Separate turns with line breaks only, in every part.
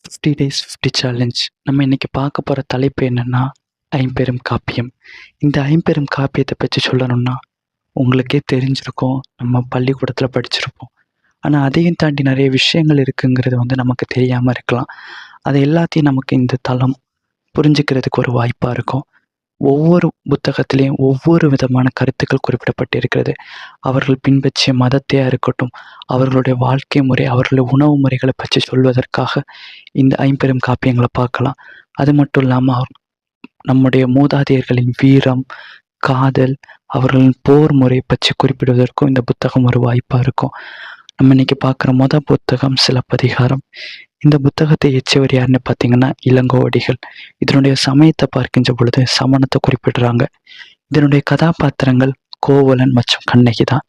50 days 50 challenge. நம்ம இன்னைக்கு பார்க்க போகிற தலைப்பு என்னன்னா, ஐம்பெரும் காப்பியம். இந்த ஐம்பெரும் காப்பியத்தை பற்றி சொல்லணும்னா உங்களுக்கே தெரிஞ்சிருக்கும், நம்ம பள்ளிக்கூடத்தில் படிச்சிருப்போம். ஆனால் அதையும் தாண்டி நிறைய விஷயங்கள் இருக்குங்கிறது நமக்கு தெரியாமல் இருக்கலாம். அது எல்லாத்தையும் நமக்கு இந்த தளம் புரிஞ்சுக்கிறதுக்கு ஒரு வாய்ப்பாக இருக்கும். ஒவ்வொரு புத்தகத்திலையும் ஒவ்வொரு விதமான கருத்துக்கள் குறிப்பிடப்பட்டு இருக்கிறது. அவர்கள் பின்பற்றிய மதத்தையாக இருக்கட்டும், அவர்களுடைய வாழ்க்கை முறை, அவர்களுடைய உணவு முறைகளை பற்றி சொல்வதற்காக இந்த ஐம்பெரும் காப்பியங்களை பார்க்கலாம். அது மட்டும் இல்லாமல் நம்முடைய மூதாதையர்களின் வீரம், காதல், அவர்களின் போர் முறை பற்றி குறிப்பிடுவதற்கும் இந்த புத்தகம் ஒரு வாய்ப்பாக இருக்கும். நம்ம இன்னைக்கு பார்க்குற புத்தகம் சிலப்பதிகாரம். இந்த புத்தகத்தை இயற்றியவர் யாருன்னு பார்த்தீங்கன்னா இளங்கோவடிகள். இதனுடைய சமயத்தை பார்க்கின்ற பொழுது சமணத்தை குறிப்பிடுறாங்க. இதனுடைய கதாபாத்திரங்கள் கோவலன் மற்றும் கண்ணகி தான்.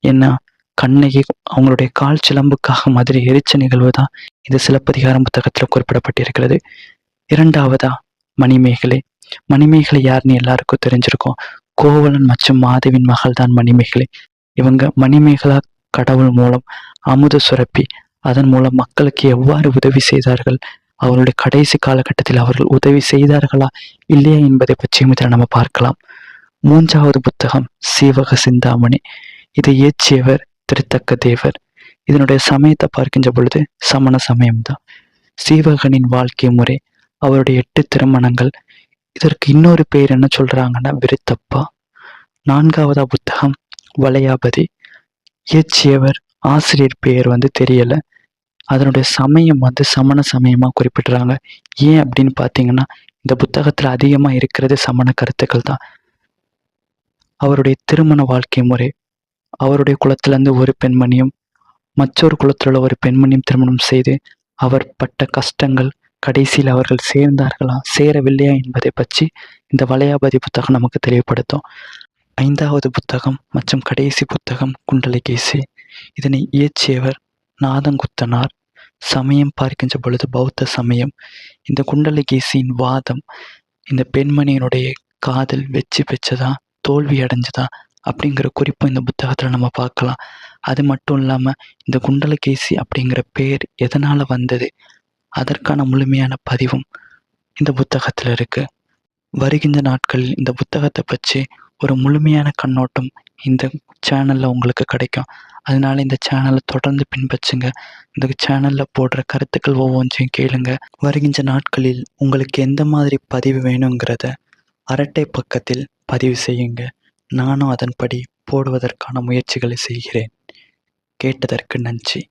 ஏன்னா கண்ணகி அவங்களுடைய கால் சிலம்புக்காக மதுரை எரிச்ச நிகழ்வு தான் இந்த சிலப்பதிகாரம் புத்தகத்தில் குறிப்பிடப்பட்டிருக்கிறது. இரண்டாவதா மணிமேகலை. மணிமேகலை யாருன்னு எல்லாருக்கும் தெரிஞ்சிருக்கும். கோவலன் மற்றும் மாதவின் மகள் தான் மணிமேகலை. இவங்க மணிமேகலா கடவுள் மூலம் அமுத சுரப்பி, அதன் மூலம் மக்களுக்கு எவ்வாறு உதவி செய்தார்கள், அவருடைய கடைசி காலகட்டத்தில் அவர்கள் உதவி செய்தார்களா இல்லையா என்பதை பற்றியும் இதில் நம்ம பார்க்கலாம். மூன்றாவது புத்தகம் சீவக சிந்தாமணி. இதை இயற்றியவர் திருத்தக்க தேவர். இதனுடைய சமயத்தை பார்க்கின்ற பொழுது சமண சமயம்தான். சீவகனின் வாழ்க்கை முறை, அவருடைய 8 திருமணங்கள். இதற்கு இன்னொரு பேர் என்ன சொல்றாங்கன்னா விருத்தப்பா. நான்காவதா புத்தகம் வளையாபதி. இயற்றியவர் ஆசிரியர் பெயர் தெரியல. அதனுடைய சமயம் சமண சமயமா குறிப்பிடுறாங்க. ஏன் அப்படின்னு பார்த்தீங்கன்னா இந்த புத்தகத்துல அதிகமா இருக்கிறது சமண கருத்துக்கள் தான். அவருடைய திருமண வாழ்க்கை முறை, அவருடைய குலத்திலிருந்து ஒரு பெண்மணியும் மற்றொரு குலத்தில் உள்ள ஒரு பெண்மணியும் திருமணம் செய்து அவர் பட்ட கஷ்டங்கள், கடைசியில் அவர்கள் சேர்ந்தார்களா சேரவில்லையா என்பதை பற்றி இந்த வளையாபதி புத்தகம் நமக்கு தெளிவுபடுத்தும். ஐந்தாவது புத்தகம் மற்றும் கடைசி புத்தகம் குண்டலகேசி. இதனை இயற்றியவர் நாதங்குத்தனார். சமயம் பார்க்கின்ற பொழுது பௌத்த சமயம். இந்த குண்டலகேசியின் வாதம், இந்த பெண்மணியினுடைய காதல் வெற்றி பெற்றதா தோல்வி அடைஞ்சதா அப்படிங்கிற குறிப்பும் இந்த புத்தகத்தில் நம்ம பார்க்கலாம். அது மட்டும் இல்லாமல் இந்த குண்டலகேசி அப்படிங்கிற பெயர் எதனால் வந்தது, அதற்கான முழுமையான பதிவும் இந்த புத்தகத்தில் இருக்கு. வருகின்ற நாட்களில் இந்த புத்தகத்தை பற்றி ஒரு முழுமையான கண்ணோட்டம் இந்த சேனலில் உங்களுக்கு கிடைக்கும். அதனால இந்த சேனலை தொடர்ந்து பின்பற்றுங்க. இந்த சேனலில் போடுற கருத்துக்கள் ஒவ்வொன்றையும் கேளுங்க. வருகின்ற நாட்களில் உங்களுக்கு எந்த மாதிரி பதிவு வேணுங்கிறத அரட்டை பக்கத்தில் பதிவு செய்யுங்க. நானும் அதன்படி போடுவதற்கான முயற்சிகளை செய்கிறேன். கேட்டதற்கு நன்றி.